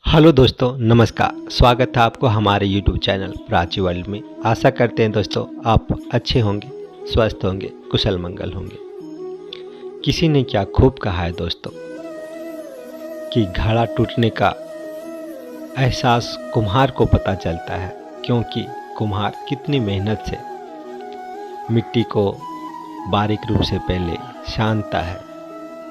Hello दोस्तों, नमस्कार। स्वागत है आपको हमारे YouTube चैनल प्राची वर्ल्ड में। आशा करते हैं दोस्तों आप अच्छे होंगे, स्वस्थ होंगे, कुशल मंगल होंगे। किसी ने क्या खूब कहा है दोस्तों कि घड़ा टूटने का एहसास कुम्हार को पता चलता है, क्योंकि कुम्हार कितनी मेहनत से मिट्टी को बारीक रूप से पहले छानता है,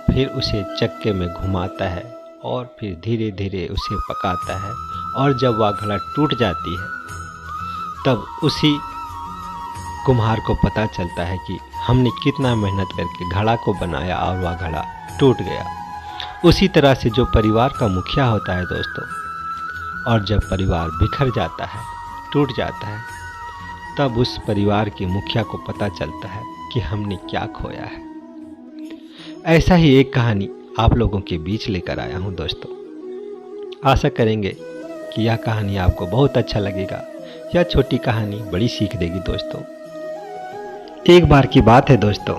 फिर उसे चक्के में घुमाता है और फिर धीरे धीरे उसे पकाता है। और जब वह घड़ा टूट जाती है तब उसी कुम्हार को पता चलता है कि हमने कितना मेहनत करके घड़ा को बनाया और वह घड़ा टूट गया। उसी तरह से जो परिवार का मुखिया होता है दोस्तों, और जब परिवार बिखर जाता है, टूट जाता है, तब उस परिवार के मुखिया को पता चलता है कि हमने क्या खोया है। ऐसा ही एक कहानी आप लोगों के बीच लेकर आया हूं दोस्तों। आशा करेंगे कि यह कहानी आपको बहुत अच्छा लगेगा। यह छोटी कहानी बड़ी सीख देगी दोस्तों। एक बार की बात है दोस्तों,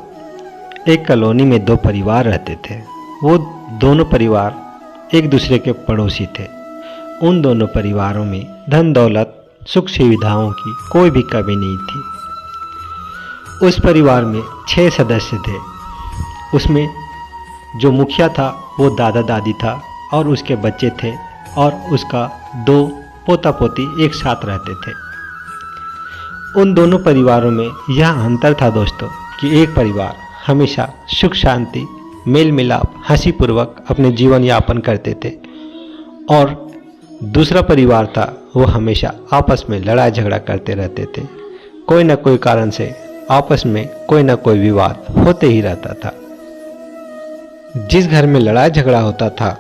एक कॉलोनी में दो परिवार रहते थे। वो दोनों परिवार एक दूसरे के पड़ोसी थे। उन दोनों परिवारों में धन दौलत, सुख सुविधाओं की कोई भी कमी नहीं थी। उस परिवार में 6 सदस्य थे। उसमें जो मुखिया था वो दादा दादी था और उसके बच्चे थे, और उसका 2 पोता पोती एक साथ रहते थे। उन दोनों परिवारों में यह अंतर था दोस्तों कि एक परिवार हमेशा सुख शांति, मेल मिलाप, हंसी पूर्वक अपने जीवन यापन करते थे, और दूसरा परिवार था वो हमेशा आपस में लड़ाई झगड़ा करते रहते थे। कोई न कोई कारण से आपस में कोई न कोई विवाद होते ही रहता था। जिस घर में लड़ाई झगड़ा होता था,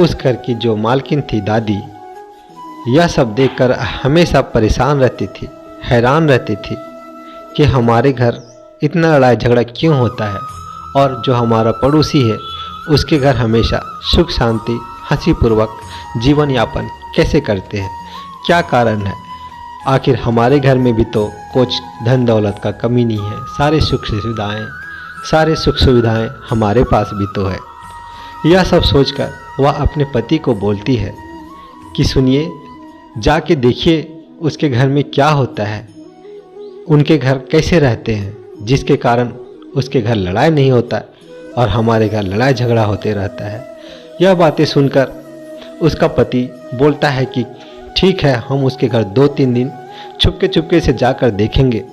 उस घर की जो मालकिन थी दादी, यह सब देखकर हमेशा परेशान रहती थी, हैरान रहती थी कि हमारे घर इतना लड़ाई झगड़ा क्यों होता है, और जो हमारा पड़ोसी है उसके घर हमेशा सुख शांति, हंसी पूर्वक जीवन यापन कैसे करते हैं, क्या कारण है। आखिर हमारे घर में भी तो कुछ धन दौलत का कमी नहीं है, सारे सुख सुविधाएं हमारे पास भी तो है। यह सब सोचकर वह अपने पति को बोलती है कि सुनिए, जाके देखिए उसके घर में क्या होता है, उनके घर कैसे रहते हैं, जिसके कारण उसके घर लड़ाई नहीं होता और हमारे घर लड़ाई झगड़ा होते रहता है। यह बातें सुनकर उसका पति बोलता है कि ठीक है, हम उसके घर 2-3 दिन चुपके से जाकर देखेंगे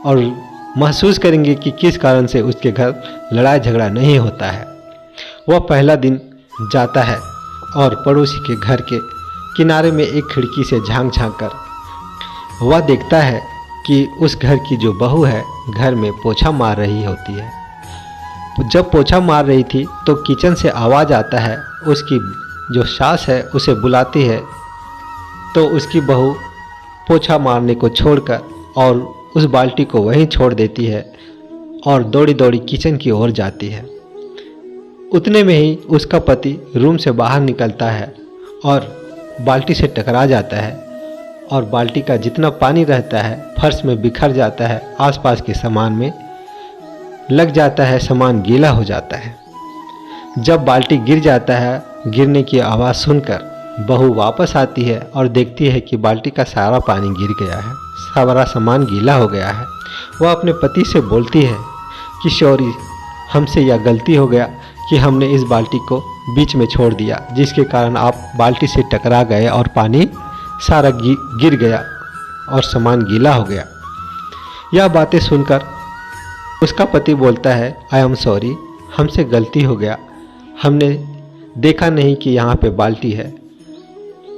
और महसूस करेंगे कि किस कारण से उसके घर लड़ाई झगड़ा नहीं होता है। वह पहला दिन जाता है और पड़ोसी के घर के किनारे में एक खिड़की से झांक कर वह देखता है कि उस घर की जो बहू है घर में पोछा मार रही होती है। जब पोछा मार रही थी तो किचन से आवाज़ आता है। उसकी जो सास है उसे बुलाती है, तो उसकी बहू पोछा मारने को छोड़कर और उस बाल्टी को वहीं छोड़ देती है और दौड़ी दौड़ी किचन की ओर जाती है। उतने में ही उसका पति रूम से बाहर निकलता है और बाल्टी से टकरा जाता है, और बाल्टी का जितना पानी रहता है फर्श में बिखर जाता है, आसपास के सामान में लग जाता है, सामान गीला हो जाता है। जब बाल्टी गिर जाता है, गिरने की आवाज़ सुनकर बहू वापस आती है और देखती है कि बाल्टी का सारा पानी गिर गया है, सारा सामान गीला हो गया है। वह अपने पति से बोलती है कि सॉरी, हमसे यह गलती हो गया कि हमने इस बाल्टी को बीच में छोड़ दिया, जिसके कारण आप बाल्टी से टकरा गए और पानी सारा गिर गया और सामान गीला हो गया। यह बातें सुनकर उसका पति बोलता है, आई एम सॉरी, हमसे गलती हो गया, हमने देखा नहीं कि यहाँ पे बाल्टी है,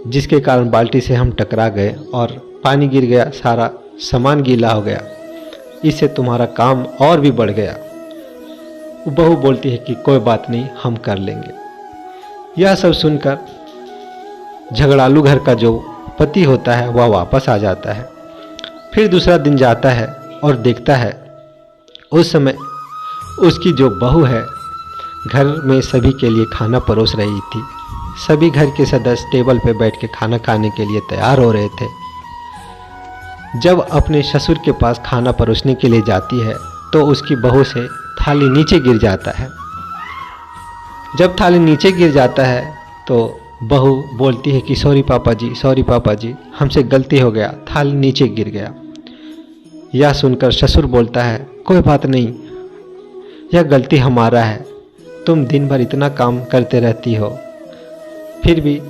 जिसके कारण बाल्टी से हम टकरा गए और पानी गिर गया, सारा सामान गीला हो गया, इससे तुम्हारा काम और भी बढ़ गया। बहू बोलती है कि कोई बात नहीं, हम कर लेंगे। यह सब सुनकर झगड़ालू घर का जो पति होता है वह वापस आ जाता है। फिर दूसरा दिन जाता है और देखता है उस समय उसकी जो बहू है घर में सभी के लिए खाना परोस रही थी। सभी घर के सदस्य टेबल पर बैठ के खाना खाने के लिए तैयार हो रहे थे। जब अपने ससुर के पास खाना परोसने के लिए जाती है तो उसकी बहू से थाली नीचे गिर जाता है। जब थाली नीचे गिर जाता है तो बहू बोलती है कि सॉरी पापा जी, हमसे गलती हो गया, थाली नीचे गिर गया। यह सुनकर ससुर बोलता है, कोई बात नहीं, यह गलती हमारा है, तुम दिन भर इतना काम करते रहती हो, फिर भी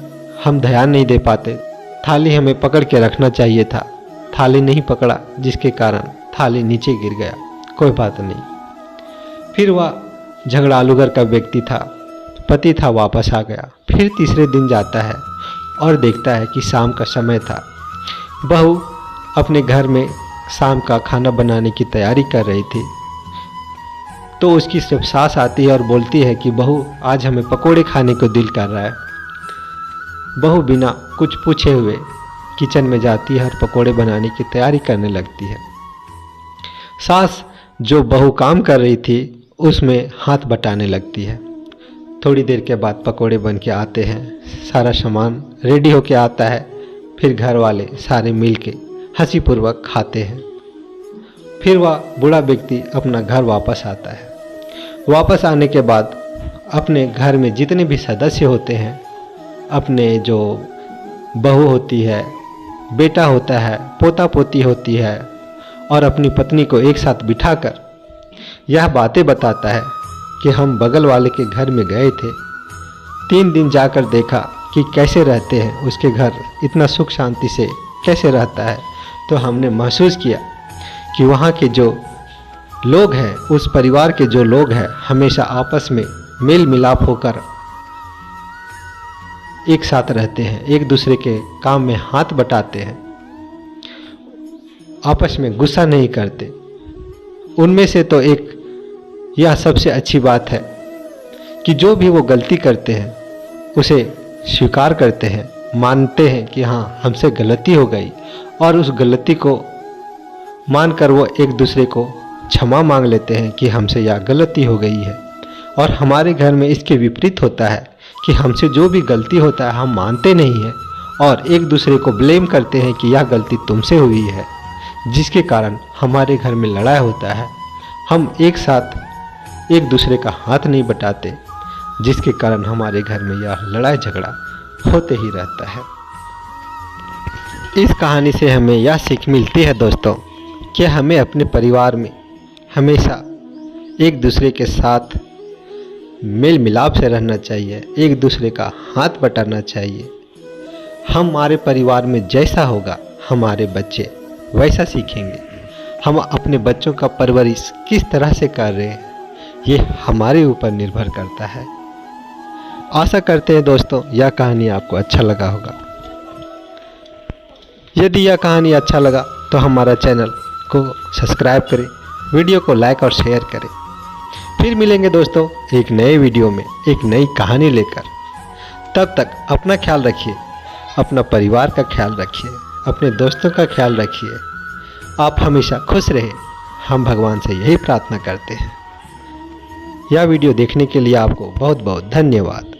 हम ध्यान नहीं दे पाते, थाली हमें पकड़ के रखना चाहिए था, थाली नहीं पकड़ा जिसके कारण थाली नीचे गिर गया, कोई बात नहीं। फिर वह झगड़ालूगर का व्यक्ति था, पति था, वापस आ गया। फिर तीसरे दिन जाता है और देखता है कि शाम का समय था। बहू अपने घर में शाम का खाना बनाने की तैयारी कर रही थी, तो उसकी जब सास आती है और बोलती है कि बहू आज हमें पकोड़े खाने को दिल कर रहा है। बहू बिना कुछ पूछे हुए किचन में जाती है और पकोड़े बनाने की तैयारी करने लगती है। सास जो बहू काम कर रही थी उसमें हाथ बटाने लगती है। थोड़ी देर के बाद पकोड़े बन के आते हैं, सारा सामान रेडी होके आता है। फिर घर वाले सारे मिल के हंसीपूर्वक खाते हैं। फिर वह बूढ़ा व्यक्ति अपना घर वापस आता है। वापस आने के बाद अपने घर में जितने भी सदस्य होते हैं, अपने जो बहू होती है, बेटा होता है, पोता पोती होती है, और अपनी पत्नी को एक साथ बिठाकर यह बातें बताता है कि हम बगल वाले के घर में गए थे, 3 दिन जाकर देखा कि कैसे रहते हैं, उसके घर इतना सुख शांति से कैसे रहता है। तो हमने महसूस किया कि वहाँ के जो लोग हैं, उस परिवार के जो लोग हैं, हमेशा आपस में मेल मिलाप होकर एक साथ रहते हैं, एक दूसरे के काम में हाथ बटाते हैं, आपस में गुस्सा नहीं करते। उनमें से तो एक यह सबसे अच्छी बात है कि जो भी वो गलती करते हैं उसे स्वीकार करते हैं, मानते हैं कि हाँ हमसे गलती हो गई, और उस गलती को मानकर वो एक दूसरे को क्षमा मांग लेते हैं कि हमसे यह गलती हो गई है। और हमारे घर में इसके विपरीत होता है कि हमसे जो भी गलती होता है हम मानते नहीं हैं और एक दूसरे को ब्लेम करते हैं कि यह गलती तुमसे हुई है, जिसके कारण हमारे घर में लड़ाई होता है। हम एक साथ एक दूसरे का हाथ नहीं बटाते, जिसके कारण हमारे घर में यह लड़ाई झगड़ा होते ही रहता है। इस कहानी से हमें यह सीख मिलती है दोस्तों कि हमें अपने परिवार में हमेशा एक दूसरे के साथ मेल मिलाप से रहना चाहिए, एक दूसरे का हाथ बटाना चाहिए। हमारे परिवार में जैसा होगा हमारे बच्चे वैसा सीखेंगे। हम अपने बच्चों का परवरिश किस तरह से कर रहे हैं ये हमारे ऊपर निर्भर करता है। आशा करते हैं दोस्तों यह कहानी आपको अच्छा लगा होगा। यदि यह कहानी अच्छा लगा तो हमारा चैनल को सब्सक्राइब करें, वीडियो को लाइक और शेयर करें। फिर मिलेंगे दोस्तों एक नए वीडियो में एक नई कहानी लेकर। तब तक अपना ख्याल रखिए, अपना परिवार का ख्याल रखिए, अपने दोस्तों का ख्याल रखिए। आप हमेशा खुश रहें, हम भगवान से यही प्रार्थना करते हैं। यह वीडियो देखने के लिए आपको बहुत बहुत धन्यवाद।